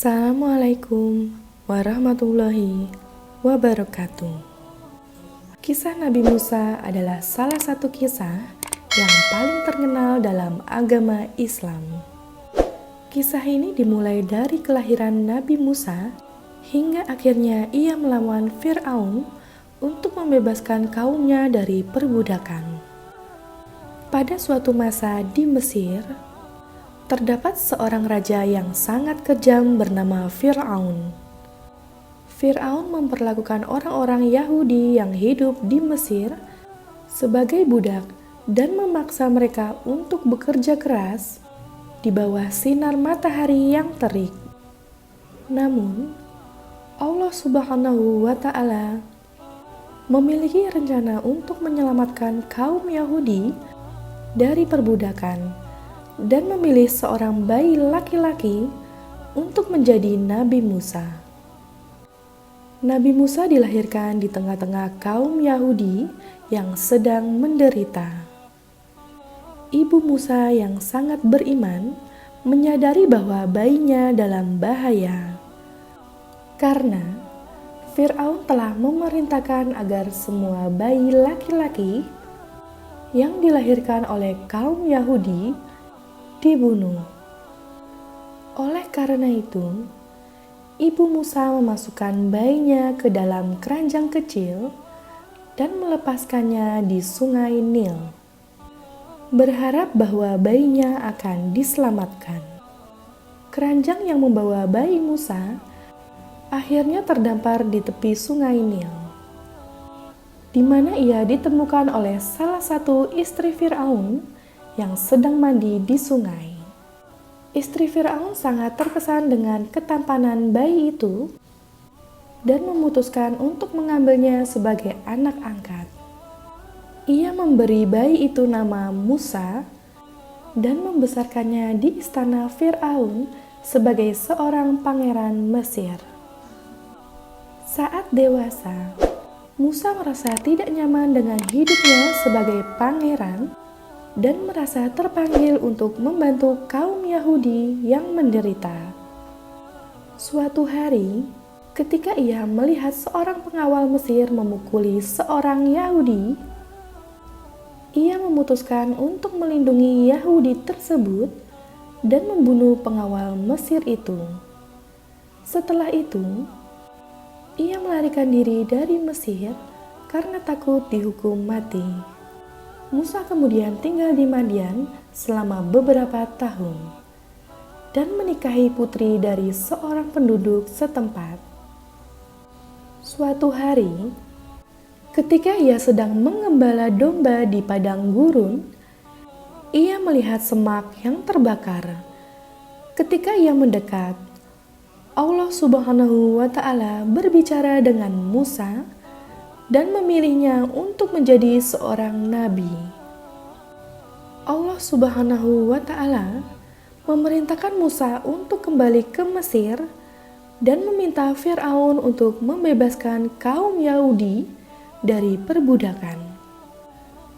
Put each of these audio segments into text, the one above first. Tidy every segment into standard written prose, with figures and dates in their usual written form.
Assalamualaikum warahmatullahi wabarakatuh. Kisah Nabi Musa adalah salah satu kisah yang paling terkenal dalam agama Islam. Kisah ini dimulai dari kelahiran Nabi Musa hingga akhirnya ia melawan Fir'aun untuk membebaskan kaumnya dari perbudakan. Pada suatu masa di Mesir, terdapat seorang raja yang sangat kejam bernama Fir'aun. Fir'aun memperlakukan orang-orang Yahudi yang hidup di Mesir sebagai budak dan memaksa mereka untuk bekerja keras di bawah sinar matahari yang terik. Namun, Allah Subhanahu wa Ta'ala memiliki rencana untuk menyelamatkan kaum Yahudi dari perbudakan dan memilih seorang bayi laki-laki untuk menjadi Nabi Musa. Nabi Musa dilahirkan di tengah-tengah kaum Yahudi yang sedang menderita. Ibu Musa yang sangat beriman menyadari bahwa bayinya dalam bahaya karena Fir'aun telah memerintahkan agar semua bayi laki-laki yang dilahirkan oleh kaum Yahudi dibunuh. Oleh karena itu, ibu Musa memasukkan bayinya ke dalam keranjang kecil dan melepaskannya di sungai Nil, berharap bahwa bayinya akan diselamatkan. Keranjang yang membawa bayi Musa akhirnya terdampar di tepi sungai Nil, di mana ia ditemukan oleh salah satu istri Fir'aun yang sedang mandi di sungai. Istri Fir'aun sangat terkesan dengan ketampanan bayi itu dan memutuskan untuk mengambilnya sebagai anak angkat. Ia memberi bayi itu nama Musa dan membesarkannya di istana Fir'aun sebagai seorang pangeran Mesir. Saat dewasa, Musa merasa tidak nyaman dengan hidupnya sebagai pangeran dan merasa terpanggil untuk membantu kaum Yahudi yang menderita. Suatu hari, ketika ia melihat seorang pengawal Mesir memukuli seorang Yahudi, ia memutuskan untuk melindungi Yahudi tersebut dan membunuh pengawal Mesir itu. Setelah itu, ia melarikan diri dari Mesir karena takut dihukum mati. Musa kemudian tinggal di Madian selama beberapa tahun dan menikahi putri dari seorang penduduk setempat. Suatu hari, ketika ia sedang mengembala domba di padang gurun, ia melihat semak yang terbakar. Ketika ia mendekat, Allah Subhanahu wa Ta'ala berbicara dengan Musa dan memilihnya untuk menjadi seorang nabi. Allah Subhanahu wa Ta'ala memerintahkan Musa untuk kembali ke Mesir dan meminta Fir'aun untuk membebaskan kaum Yahudi dari perbudakan.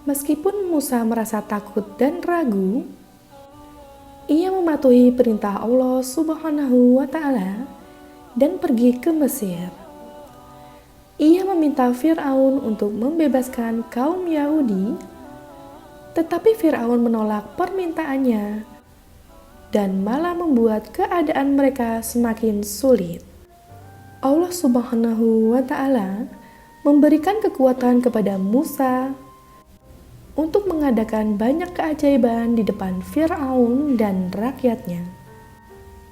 Meskipun Musa merasa takut dan ragu, ia mematuhi perintah Allah Subhanahu wa Ta'ala dan pergi ke Mesir. Ia meminta Fir'aun untuk membebaskan kaum Yahudi, tetapi Fir'aun menolak permintaannya dan malah membuat keadaan mereka semakin sulit. Allah Subhanahu wa Ta'ala memberikan kekuatan kepada Musa untuk mengadakan banyak keajaiban di depan Fir'aun dan rakyatnya.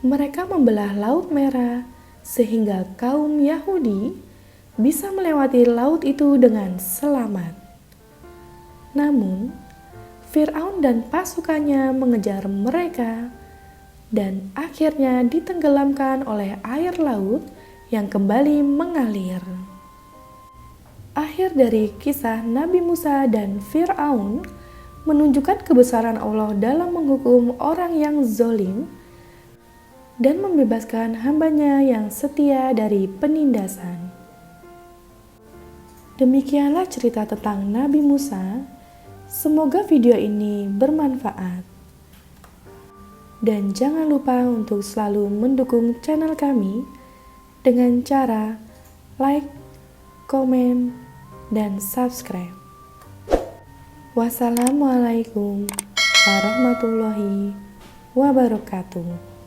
Mereka membelah Laut Merah sehingga kaum Yahudi bisa melewati laut itu dengan selamat. Namun, Fir'aun dan pasukannya mengejar mereka dan akhirnya ditenggelamkan oleh air laut yang kembali mengalir. Akhir dari kisah Nabi Musa dan Fir'aun menunjukkan kebesaran Allah dalam menghukum orang yang zalim dan membebaskan hambanya yang setia dari penindasan. Demikianlah cerita tentang Nabi Musa. Semoga video ini bermanfaat. Dan jangan lupa untuk selalu mendukung channel kami dengan cara like, komen, dan subscribe. Wassalamualaikum warahmatullahi wabarakatuh.